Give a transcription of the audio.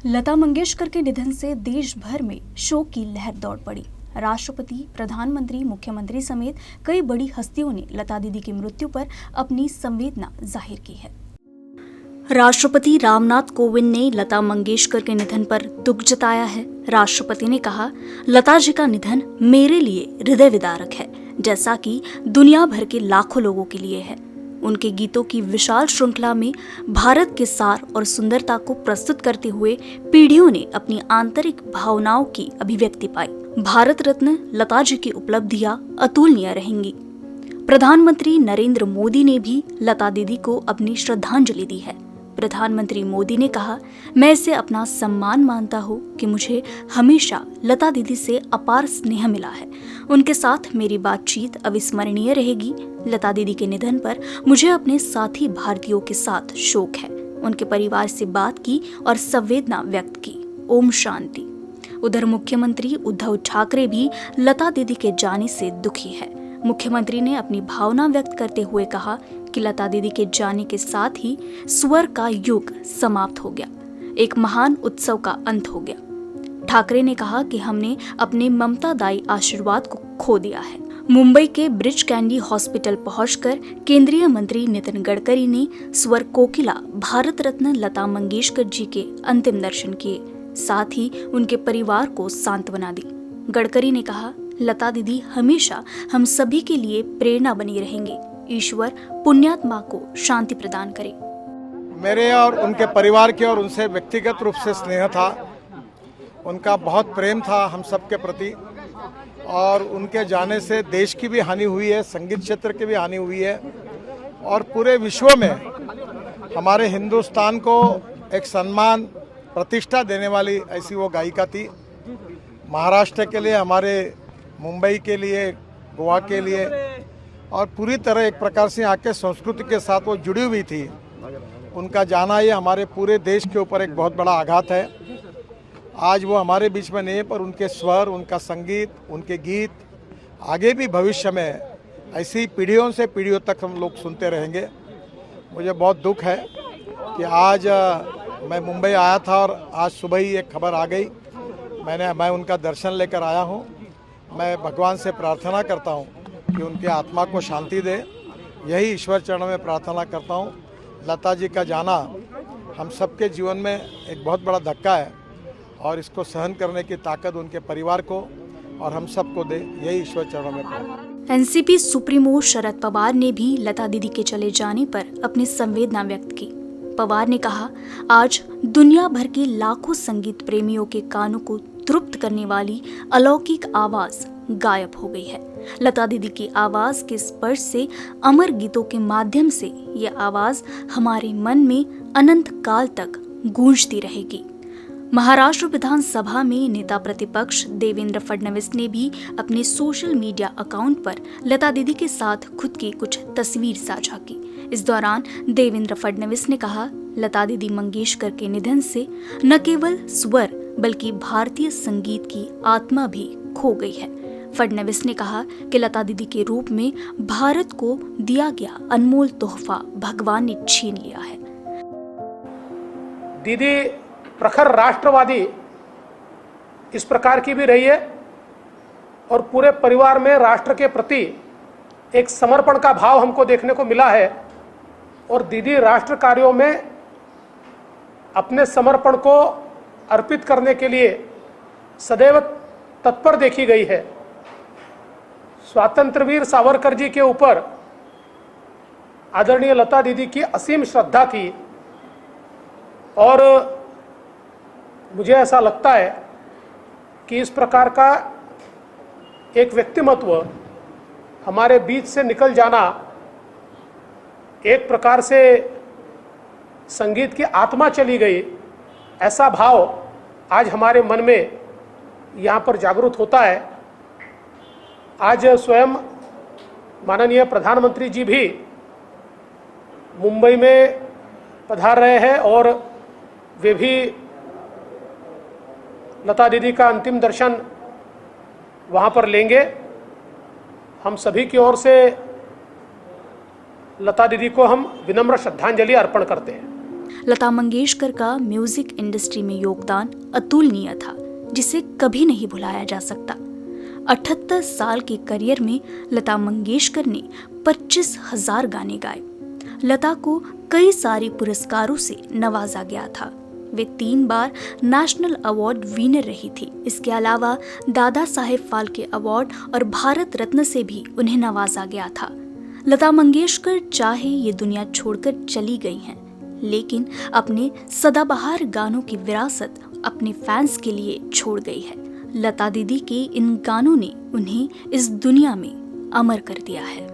लता मंगेशकर के निधन से देश भर में शोक की लहर दौड़ पड़ी। राष्ट्रपति, प्रधानमंत्री, मुख्यमंत्री समेत कई बड़ी हस्तियों ने लता दीदी की मृत्यु पर अपनी संवेदना जाहिर की है। राष्ट्रपति रामनाथ कोविंद ने लता मंगेशकर के निधन पर दुख जताया है। राष्ट्रपति ने कहा, लता जी का निधन मेरे लिए हृदय विदारक है, जैसा कि दुनिया भर के लाखों लोगों के लिए है। उनके गीतों की विशाल श्रृंखला में भारत के सार और सुंदरता को प्रस्तुत करते हुए पीढ़ियों ने अपनी आंतरिक भावनाओं की अभिव्यक्ति पाई। भारत रत्न लता जी की उपलब्धियां अतुलनीय रहेंगी। प्रधानमंत्री नरेंद्र मोदी ने भी लता दीदी को अपनी श्रद्धांजलि दी है। प्रधानमंत्री मोदी ने कहा, मैं इसे अपना सम्मान मानता हूँ कि मुझे हमेशा लता दीदी से अपार स्नेह मिला है। उनके साथ मेरी बातचीत अविस्मरणीय रहेगी। लता दीदी के निधन पर मुझे अपने साथी भारतीयों के साथ शोक है। उनके परिवार से बात की और संवेदना व्यक्त की। ओम शांति। उधर मुख्यमंत्री उद्धव ठाकरे भी लता दीदी के जाने से दुखी है। मुख्यमंत्री ने अपनी भावना व्यक्त करते हुए कहा कि लता दीदी के जाने के साथ ही स्वर का युग समाप्त हो गया, एक महान उत्सव का अंत हो गया। ठाकरे ने कहा कि हमने अपने ममतादायी आशीर्वाद को खो दिया है। मुंबई के ब्रिज कैंडी हॉस्पिटल पहुंचकर केंद्रीय मंत्री नितिन गडकरी ने स्वर कोकिला भारत रत्न लता मंगेशकर जी के अंतिम दर्शन किए, साथ ही उनके परिवार को सांत्वना दी। गडकरी ने कहा, लता दीदी हमेशा हम सभी के लिए प्रेरणा बनी रहेंगे। ईश्वर पुण्यात्मा को शांति प्रदान करे। मेरे और उनके परिवार के और उनसे व्यक्तिगत रूप से स्नेह था, उनका बहुत प्रेम था हम सब के प्रति, और उनके जाने से देश की भी हानि हुई है, संगीत क्षेत्र की भी हानि हुई है, और पूरे विश्व में हमारे हिंदुस्तान को एक सम्मान प्रतिष्ठा देने वाली ऐसी वो गायिका थी। महाराष्ट्र के लिए, हमारे मुंबई के लिए, गोवा के लिए, और पूरी तरह एक प्रकार से यहाँ के संस्कृति के साथ वो जुड़ी हुई थी। उनका जाना ये हमारे पूरे देश के ऊपर एक बहुत बड़ा आघात है। आज वो हमारे बीच में नहीं है, पर उनके स्वर, उनका संगीत, उनके गीत आगे भी भविष्य में ऐसी पीढ़ियों से पीढ़ियों तक हम लोग सुनते रहेंगे। मुझे बहुत दुख है कि आज मैं मुंबई आया था और आज सुबह ही एक खबर आ गई। मैं उनका दर्शन लेकर आया हूँ। मैं भगवान से प्रार्थना करता हूँ कि उनकी आत्मा को शांति दे। यही ईश्वर चरणों में प्रार्थना करता हूँ। लता जी का जाना हम सबके जीवन में एक बहुत बड़ा धक्का है, और इसको सहन करने की ताकत उनके परिवार को और हम सबको दे, यही ईश्वर चरणों में प्रार्थना। एनसीपी सुप्रीमो शरद पवार ने भी लता दीदी के चले जाने पर अपनी संवेदना व्यक्त की। पवार ने कहा, आज दुनिया भर के लाखों संगीत प्रेमियों के कानों को तृप्त करने वाली अलौकिक आवाज गायब हो गई है। लता दीदी की आवाज के स्पर्श से, अमर गीतों के माध्यम से ये आवाज हमारे मन में अनंत काल तक गूंजती रहेगी। महाराष्ट्र विधानसभा में नेता प्रतिपक्ष देवेंद्र फडणवीस ने भी अपने सोशल मीडिया अकाउंट पर लता दीदी के साथ खुद की कुछ तस्वीर साझा की। इस दौरान देवेंद्र फडणवीस ने कहा, लता दीदी मंगेशकर के निधन से न केवल स्वर बल्कि भारतीय संगीत की आत्मा भी खो गई है। फडणवीस ने कहा कि लता दीदी के रूप में भारत को दिया गया अनमोल तोहफा भगवान ने छीन लिया है। दीदी प्रखर राष्ट्रवादी इस प्रकार की भी रही है, और पूरे परिवार में राष्ट्र के प्रति एक समर्पण का भाव हमको देखने को मिला है, और दीदी राष्ट्र कार्यों में अपने समर्पण को अर्पित करने के लिए सदैव तत्पर देखी गई है। स्वातंत्रवीर सावरकर जी के ऊपर आदरणीय लता दीदी की असीम श्रद्धा थी, और मुझे ऐसा लगता है कि इस प्रकार का एक व्यक्तिमत्व हमारे बीच से निकल जाना एक प्रकार से संगीत की आत्मा चली गई, ऐसा भाव आज हमारे मन में यहाँ पर जागृत होता है। आज स्वयं माननीय प्रधानमंत्री जी भी मुंबई में पधार रहे हैं, और वे भी लता दीदी का अंतिम दर्शन वहाँ पर लेंगे। हम सभी की ओर से लता दीदी को हम विनम्र श्रद्धांजलि अर्पण करते हैं। लता मंगेशकर का म्यूजिक इंडस्ट्री में योगदान अतुलनीय था, जिसे कभी नहीं भुलाया जा सकता। 78 साल के करियर में लता मंगेशकर ने 25,000 गाने गाए। लता को कई सारे पुरस्कारों से नवाजा गया था। वे 3 बार नेशनल अवार्ड विनर रही थी। इसके अलावा दादा साहेब फाल्के अवार्ड और भारत रत्न से भी उन्हें नवाजा गया था। लता मंगेशकर चाहे ये दुनिया छोड़कर चली गई हैं, लेकिन अपने सदाबहार गानों की विरासत अपने फैंस के लिए छोड़ गई है। लता दीदी के इन गानों ने उन्हें इस दुनिया में अमर कर दिया है।